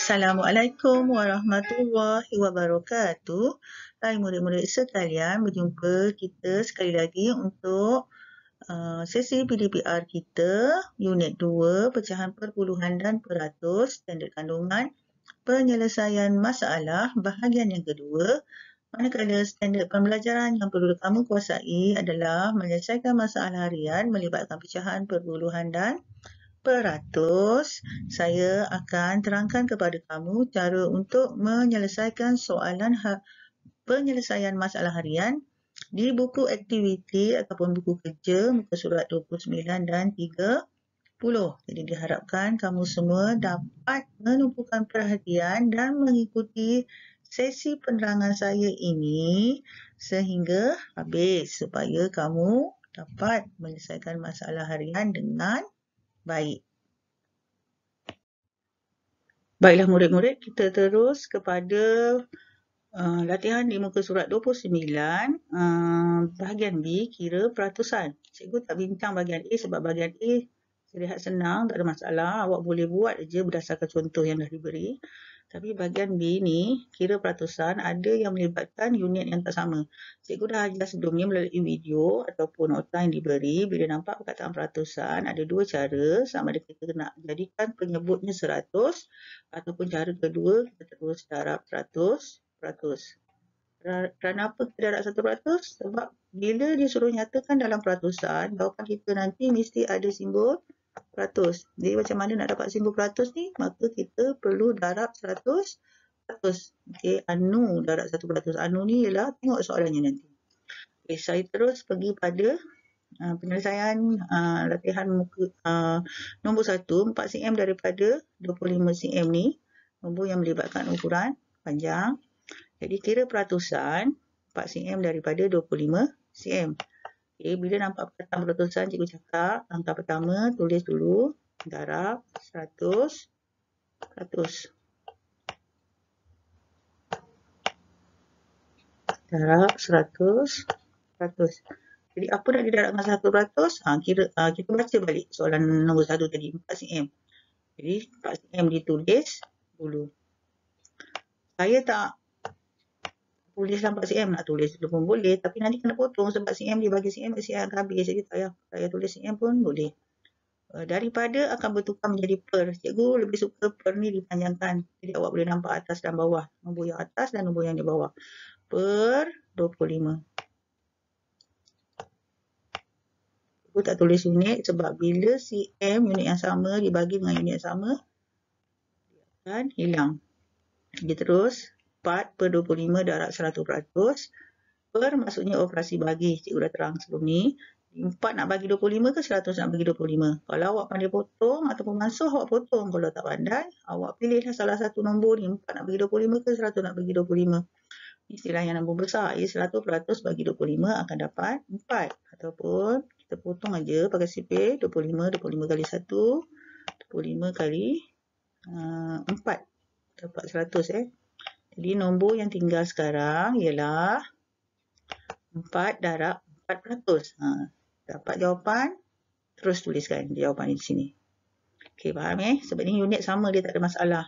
Assalamualaikum warahmatullahi wabarakatuh. Hai murid-murid sekalian, berjumpa kita sekali lagi untuk sesi PDPR kita, unit 2, pecahan perpuluhan dan peratus, standard kandungan, penyelesaian masalah, bahagian yang kedua. Manakala standard pembelajaran yang perlu kamu kuasai adalah menyelesaikan masalah harian melibatkan pecahan perpuluhan dan peratus. Saya akan terangkan kepada kamu cara untuk menyelesaikan soalan penyelesaian masalah harian di buku aktiviti ataupun buku kerja muka surat 29 dan 30. Jadi diharapkan kamu semua dapat menumpukan perhatian dan mengikuti sesi penerangan saya ini sehingga habis supaya kamu dapat menyelesaikan masalah harian dengan baik. Baiklah murid-murid, kita terus kepada latihan di muka surat 29, bahagian B, kira peratusan. Cikgu tak bincang bahagian A sebab bahagian A saya lihat senang, tak ada masalah. Awak boleh buat je berdasarkan contoh yang dah diberi. Tapi bahagian B ni, kira peratusan, ada yang melibatkan unit yang tak sama. Cikgu dah ajar sebelum ni melalui video ataupun nota yang diberi. Bila nampak perkataan peratusan, ada dua cara. Sama ada kita nak jadikan penyebutnya 100 ataupun cara kedua, kita terus darab 100. Kenapa kita darab 100? Sebab bila dia suruh nyatakan dalam peratusan, jawapan kita nanti mesti ada simbol peratus. Jadi macam mana nak dapat simbol peratus ni? Maka kita perlu darab 100 peratus. Okey, anu darab 1%. Anu ni ialah, tengok soalannya nanti. Okey, saya terus pergi pada penyelesaian latihan muka nombor 1, 4 cm daripada 25 cm ni. Nombor yang melibatkan ukuran panjang. Jadi kira peratusan 4 cm daripada 25 cm. Okay, bila nampak perkataan peratusan, cikgu cakap langkah pertama tulis dulu darab 100 peratus. Darab 100 peratus. Jadi apa nak didarab dengan 100%? Kita baca balik soalan nombor 1 tadi, 4 cm. Jadi 4 cm ditulis dulu. Saya tak tulis 4 cm, nak tulis dulu pun boleh, tapi nanti kena potong sebab cm dibagi cm mesti akan habis. Jadi tak payah tulis cm pun boleh. Daripada akan bertukar menjadi per. Cikgu lebih suka per ni dipanjangkan. Jadi awak boleh nampak atas dan bawah. Nombor yang atas dan nombor yang di bawah. Per 25. Cikgu tak tulis unit sebab bila cm unit yang sama dibagi dengan unit yang sama, dia akan hilang. Jadi terus 4 per 25 darab 100%. Per maksudnya operasi bagi. Cikgu dah terang sebelum ni. 4 nak bagi 25 ke 100 nak bagi 25. Kalau awak pandai potong ataupun mansuh, awak potong. Kalau tak pandai, awak pilihlah salah satu nombor ni. 4 nak bagi 25 ke 100 nak bagi 25. Istilah yang nombor besar. 100% bagi 25 akan dapat 4. Ataupun kita potong aja pakai sipir. 25 kali 1. 25 kali 4. Dapat 100 Jadi nombor yang tinggal sekarang ialah 4 darab 4%. Dapat jawapan, terus tuliskan jawapan di sini. Okey, faham Sebab ni unit sama, dia tak ada masalah.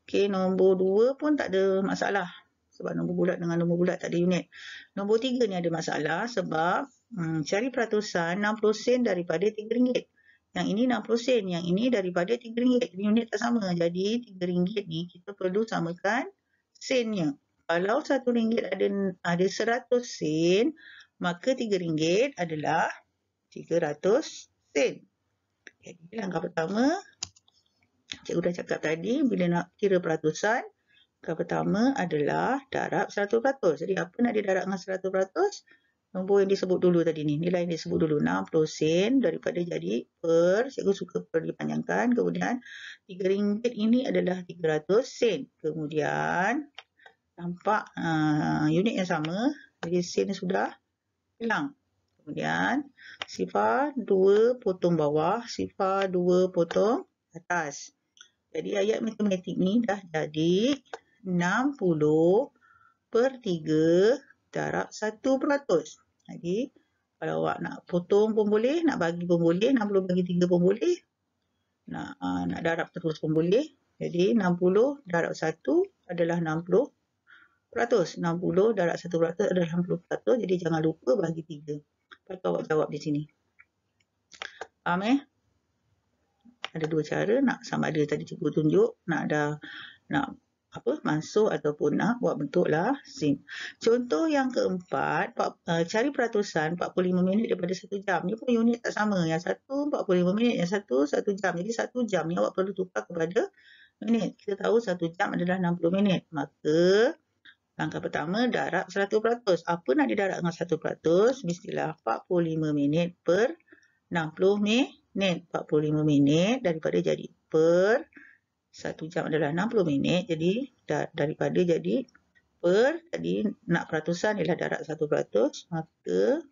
Okey, nombor 2 pun tak ada masalah. Sebab nombor bulat dengan nombor bulat tak ada unit. Nombor 3 ni ada masalah sebab cari peratusan 60 sen daripada RM3. Yang ini 60 sen, yang ini daripada RM3. Jadi unit tak sama. Jadi RM3 ni kita perlu samakan sennya. Kalau RM1 ada 100 sen, maka RM3 adalah 300 sen. Jadi langkah pertama, cikgu dah cakap tadi, bila nak kira peratusan, langkah pertama adalah darab 100%. Jadi apa nak didarab dengan 100%? Nombor yang disebut dulu tadi ni, nilai yang disebut dulu, 60 sen daripada jadi per, cikgu suka per dipanjangkan, kemudian RM3 ini adalah 300 sen. Kemudian nampak unit yang sama, jadi sen sudah hilang. Kemudian sifar 2 potong bawah, sifar 2 potong atas. Jadi ayat matematik ni dah jadi 60 per 3 darab 1%. Jadi kalau awak nak potong pun boleh, nak bagi pun boleh, 60 bagi 3 pun boleh, nak darab terus pun boleh. Jadi 60 darab 1 adalah 60%. 60 darab 1% adalah 60%. Jadi jangan lupa bagi 3. Lepas tu awak jawab di sini. Faham Ada dua cara nak sama ada tadi cikgu tunjuk, nak masuk ataupun nak buat bentuk lah sin. Contoh yang keempat, cari peratusan 45 minit daripada 1 jam. Ni pun unit tak sama. Yang satu 45 minit, yang satu 1 jam. Jadi 1 jam ni awak perlu tukar kepada minit. Kita tahu 1 jam adalah 60 minit. Maka langkah pertama darab 100%. Apa nak didarab dengan 100? Mestilah 45 minit per 60 minit. 45 minit daripada jadi per 1 jam adalah 60 minit. Jadi daripada jadi per, tadi nak peratusan ialah darab 100. Maka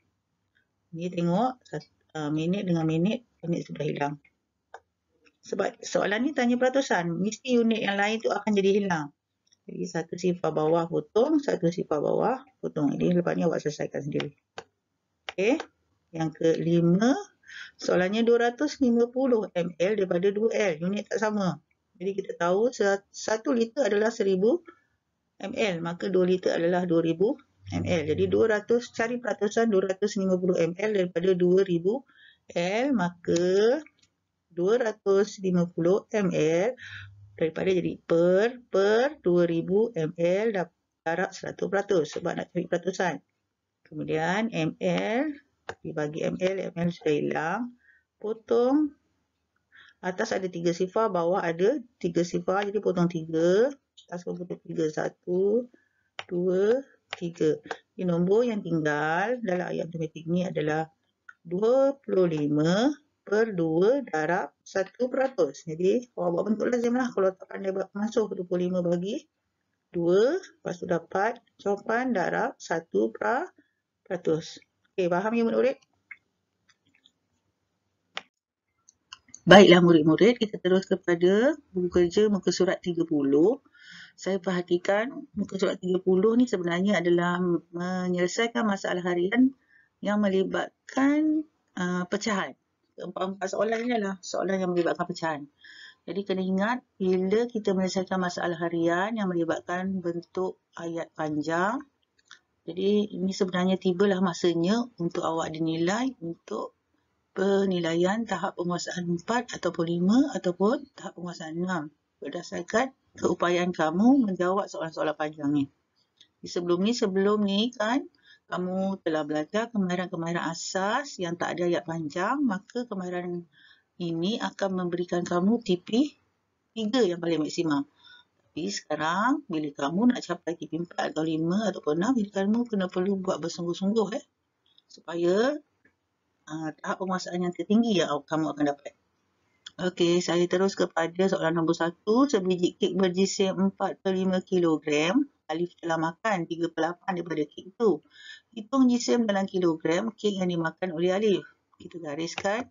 ni tengok minit dengan minit sudah hilang. Sebab soalan ni tanya peratusan, mesti unit yang lain tu akan jadi hilang. Jadi satu sifar bawah potong, satu sifar bawah potong. Jadi lepas ni awak selesaikan sendiri. Okey. Yang kelima, soalannya 250 ml daripada 2L. Unit tak sama. Jadi kita tahu 1 liter adalah 1000 ml. Maka 2 liter adalah 2000 ml. Jadi 200, cari peratusan 250 ml daripada 2000 L. Maka 250 ml daripada jadi per 2000 ml darab 100%. Sebab nak cari peratusan. Kemudian ml dibagi ml sudah hilang. Potong. Atas ada 3 sifar, bawah ada 3 sifar. Jadi potong 3. Atas potong 3. 1, 2, 3. Ini nombor yang tinggal dalam ayat matematik ni adalah 25 per 2 darab 1%. Jadi awak buat bentuk lazim lah. Kalau tak pandai masuk 25 bagi 2. Lepas tu dapat jawapan darab 1%. Okey, faham ya murid-murid? Baiklah murid-murid, kita terus kepada buku kerja muka surat 30. Saya perhatikan muka surat 30 ni sebenarnya adalah menyelesaikan masalah harian yang melibatkan pecahan. Keempat-empat soalan ni adalah soalan yang melibatkan pecahan. Jadi kena ingat, bila kita menyelesaikan masalah harian yang melibatkan bentuk ayat panjang, jadi ini sebenarnya tibalah masanya untuk awak dinilai untuk penilaian tahap penguasaan 4 ataupun 5 ataupun tahap penguasaan 6 berdasarkan keupayaan kamu menjawab soalan-soalan panjang ni. Sebelum ni kan kamu telah belajar kemahiran-kemahiran asas yang tak ada ayat panjang, maka kemahiran ini akan memberikan kamu TP 3 yang paling maksimum. Tapi sekarang bila kamu nak capai TP 4 atau 5 ataupun 6, jadi kamu kena perlu buat bersungguh-sungguh supaya tahap penguasaan yang tertinggi yang kamu akan dapat. Okey, saya terus kepada soalan nombor 1. Sebiji kek berjisim 4/5 kg. Alif telah makan 3/8 daripada kek itu. Hitung jisim dalam kilogram kek yang dimakan oleh Alif. Kita gariskan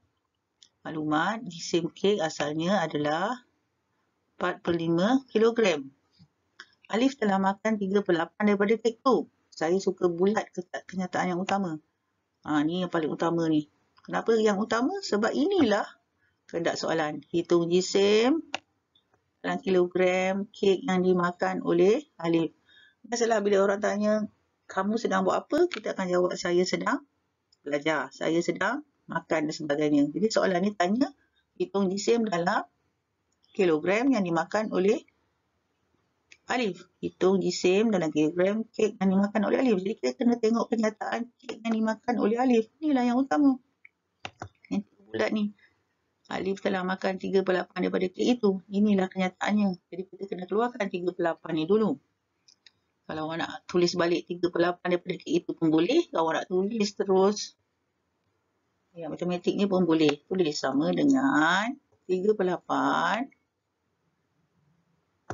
maklumat jisim kek asalnya adalah 4/5 kg. Alif telah makan 3/8 daripada kek itu. Saya suka bulat kenyataan yang utama. Ni yang paling utama ni. Kenapa yang utama? Sebab inilah kehendak soalan. Hitung jisim dalam kilogram kek yang dimakan oleh Alif. Biasalah bila orang tanya, kamu sedang buat apa? Kita akan jawab, saya sedang belajar. Saya sedang makan dan sebagainya. Jadi soalan ni tanya, hitung jisim dalam kilogram yang dimakan oleh Alif. Hitung jisim dalam kilogram kek yang dimakan oleh Alif. Jadi kita kena tengok kenyataan kek yang dimakan oleh Alif. Inilah yang utama. Yang bulat ni. Alif telah makan 3/8 daripada kek itu. Inilah kenyataannya. Jadi kita kena keluarkan 3/8 ni dulu. Kalau awak nak tulis balik 3/8 daripada kek itu pun boleh. Kalau awak nak tulis terus matematik ni pun boleh. Tulis sama dengan 3/8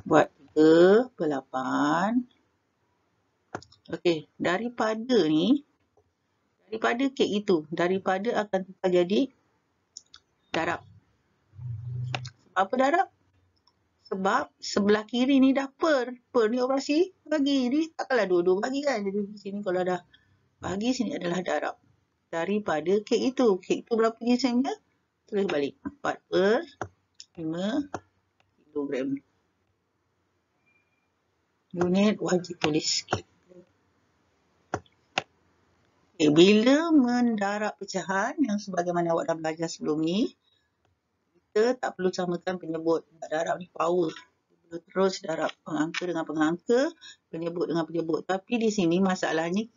buat 3/8. Okey, daripada kek itu, daripada akan tukar jadi darab. Sebab apa darab? Sebab sebelah kiri ni dah per. Per ni operasi bagi. Jadi takkanlah dua-dua bagi kan. Jadi di sini kalau dah bagi, sini adalah darab. Daripada kek itu. Kek itu berapa jisimnya? Tulis balik. 4/5 kilogram. Unit wajib tulis. Okay, bila mendarab pecahan yang sebagaimana awak dah belajar sebelum ni, kita tak perlu samakan penyebut. Darab ni power. Kita terus darab pengangka dengan pengangka, penyebut dengan penyebut. Tapi di sini masalahnya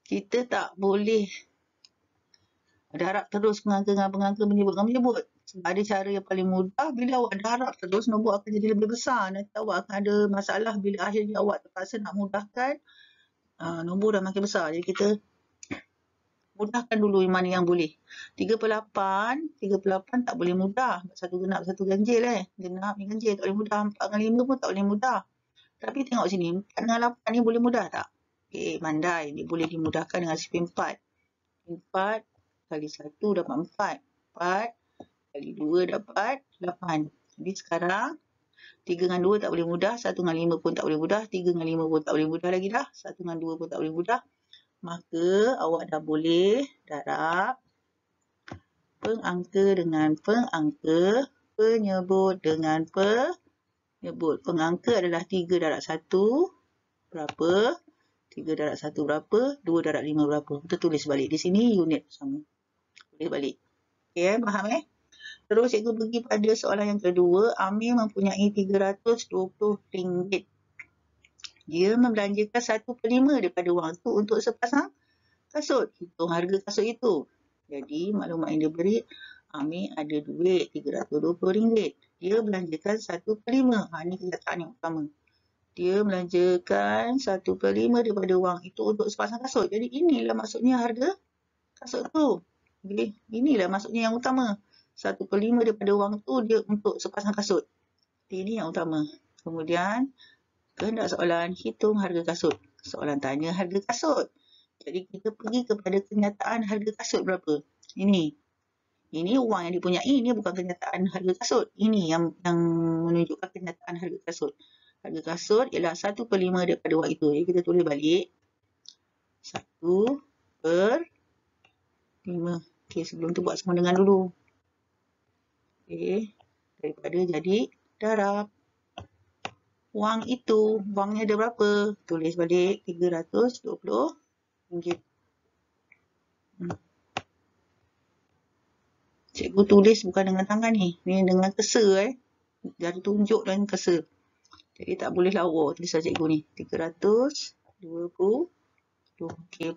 kita tak boleh darab terus pengangka dengan pengangka, penyebut dengan penyebut. Sebab ada cara yang paling mudah, bila awak darab terus, nombor akan jadi lebih besar. Nanti awak akan ada masalah bila akhirnya awak terpaksa nak mudahkan, nombor dah makin besar. Jadi kita mudahkan dulu mana yang boleh. 3/8 tak boleh mudah. Satu genap, satu ganjil Genap ni ganjil, tak boleh mudah. 4 dengan 5 pun tak boleh mudah. Tapi tengok sini, 4 dengan 8 ni boleh mudah tak? Okey, pandai. Dia boleh dimudahkan dengan sifar 4. 4 kali 1 dapat 4. 4 kali 2 dapat 8. Jadi sekarang 3 dengan 2 tak boleh mudah. 1 dengan 5 pun tak boleh mudah. 3 dengan 5 pun tak boleh mudah lagi dah. 1 dengan 2 pun tak boleh mudah. Maka awak dah boleh darab pengangka dengan pengangka, penyebut dengan penyebut. Pengangka adalah 3 darab 1 berapa? 3 darab 1 berapa? 2 darab 5 berapa? Kita tulis balik. Di sini unit sama. Tulis balik. Okey, faham Terus cikgu pergi pada soalan yang kedua. Amir mempunyai RM320. Dia membelanjakan 1/5 daripada wang itu untuk sepasang kasut. Hitung harga kasut itu. Jadi maklumat yang dia beri, Amir ada duit RM320. Dia belanjakan 1/5. Ini kenyataan yang utama. Dia belanjakan 1/5 daripada wang itu untuk sepasang kasut. Jadi inilah maksudnya harga kasut tu. Okay. Inilah maksudnya yang utama. 1/5 daripada wang tu dia untuk sepasang kasut. Ini yang utama. Kemudian kehendak soalan, hitung harga kasut. Soalan tanya harga kasut. Jadi kita pergi kepada kenyataan harga kasut berapa. Ini wang yang dipunyai, ini bukan kenyataan harga kasut. Ini yang menunjukkan kenyataan harga kasut. Harga kasut ialah 1/5 daripada wang itu. Jadi kita tulis balik 1/5. Okey, sebelum tu buat sama dengan dulu. Okey, daripada jadi darab. Wang itu, wangnya ada berapa? Tulis balik RM320. Cikgu tulis bukan dengan tangan ni. Ni dengan cursor Jari tunjuk dan cursor. Jadi tak boleh lawa tulisan cikgu ni. 320. Okey,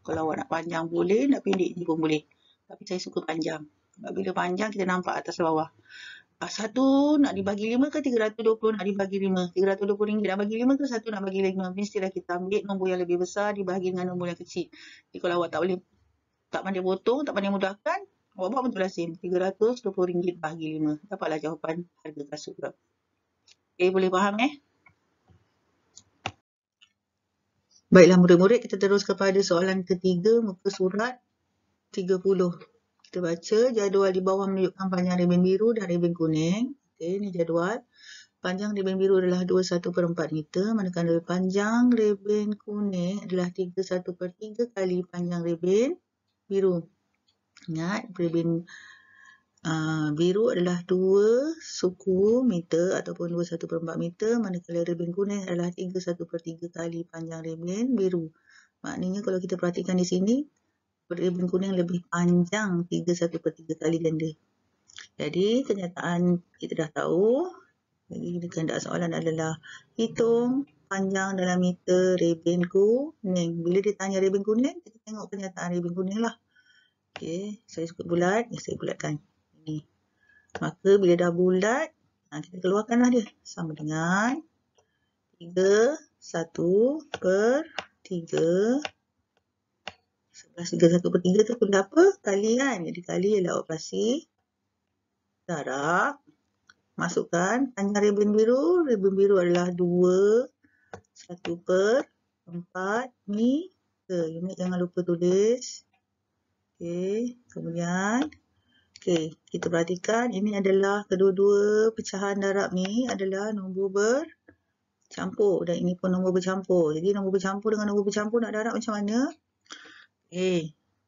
kalau awak nak panjang boleh, nak pendek je pun boleh. Tapi saya suka panjang. Sebab bila panjang kita nampak atas bawah. 1 nak dibagi 5 ke 320 nak dibagi 5? RM320 nak bagi 5 ke 1 nak bagi 5? Mestilah kita ambil nombor yang lebih besar dibagi dengan nombor yang kecil. Jadi kalau awak tak pandai potong, tak pandai mudahkan, awak buat betul lazim. RM320 bagi 5. Dapatlah jawapan harga kasut berapa. Okay, boleh faham Baiklah murid-murid, kita terus kepada soalan ketiga, muka surat 30. Kita baca jadual di bawah menunjukkan panjang rebin biru dan rebin kuning. Okey, ini jadual. Panjang rebin biru adalah 21/4 meter, manakala panjang rebin kuning adalah 31/3 kali panjang rebin biru. Ingat, rebin biru adalah 2 suku meter ataupun 21/4 meter, manakala rebin kuning adalah 31/3 kali panjang rebin biru. Maknanya kalau kita perhatikan di sini, rebin kuning lebih panjang 31/3 kali ganda. Jadi kenyataan kita dah tahu. Jadi kehendak soalan adalah hitung panjang dalam meter rebin kuning. Bila dia tanya rebin kuning, kita tengok kenyataan rebin kuning lah. Okey, saya suka bulat, saya bulatkan. Ini. Maka bila dah bulat, kita keluarkanlah dia. Sama dengan 1/3. 1/3 tu tulis apa? Kali Jadi kali ialah operasi darab. Masukkan panjang rebin biru. Rebin biru adalah 2 1/4 meter. Unit jangan lupa tulis. Okey, kemudian kita perhatikan ini adalah kedua-dua pecahan darab ni adalah nombor bercampur dan ini pun nombor bercampur. Jadi nombor bercampur dengan nombor bercampur nak darab macam mana?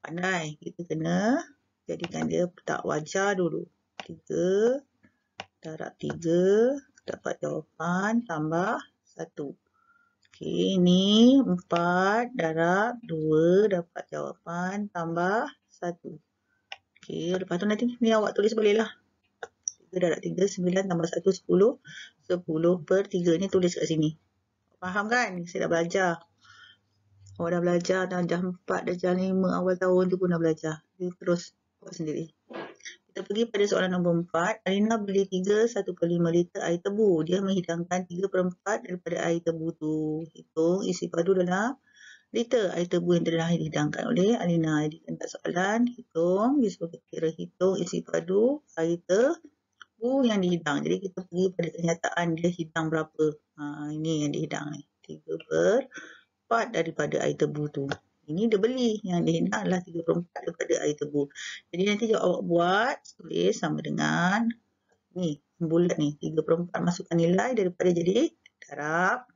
Pandai. Kita kena jadikan dia petak wajar dulu. 3 darab 3 dapat jawapan tambah 1. Okey, ni 4 darab 2 dapat jawapan tambah 1. Okey, lepas tu nanti ni awak tulis boleh lah. 3 darab 3, 9 tambah 1, 10. 10 per 3 ni tulis kat sini. Faham kan? Saya dah belajar. Awak dah belajar darjah 4, darjah 5 awal tahun tu pun dah belajar. Jadi terus buat sendiri. Kita pergi pada soalan nombor 4. Alina beli 3/1/5 liter air tebu. Dia menghidangkan 3/4 daripada air tebu tu. Hitung isi padu dalam liter air tebu yang telah dihidangkan oleh Alina. Jadi tentang soalan, hitung. Dia suruh kira hitung isi padu air tebu yang dihidang. Jadi kita pergi pada kenyataan dia hidang berapa. Ini yang dihidang ni. 3/4 daripada air tebu tu. Ini dia beli. Yang dia hidang adalah 3/4 daripada air tebu. Jadi nanti awak buat, tulis sama dengan ni, bulat ni. 3/4 masukkan nilai daripada jadi darab.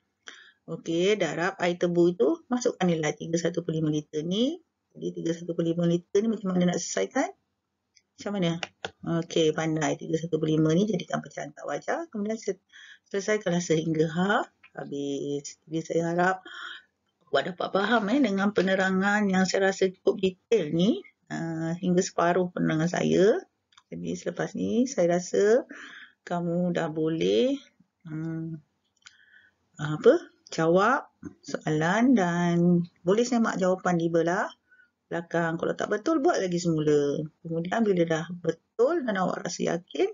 Okey, darab air tebu itu masukkan nilai 3/1/5 liter ni. Jadi 3/1/5 liter ni macam mana nak selesaikan? Macam mana? Okey, pandai. 3/1/5 ni jadikan pecahan tak wajar. Kemudian selesaikanlah sehingga habis. Jadi saya harap awak dapat faham dengan penerangan yang saya rasa cukup detail ni hingga separuh penerangan saya. Jadi selepas ni saya rasa kamu dah boleh jawab soalan dan boleh semak jawapan di belah belakang. Kalau tak betul, buat lagi semula. Kemudian bila dah betul dan awak rasa yakin,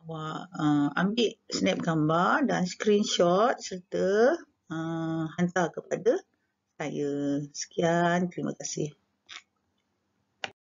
awak ambil snap gambar dan screenshot serta hantar kepada saya. Sekian, terima kasih.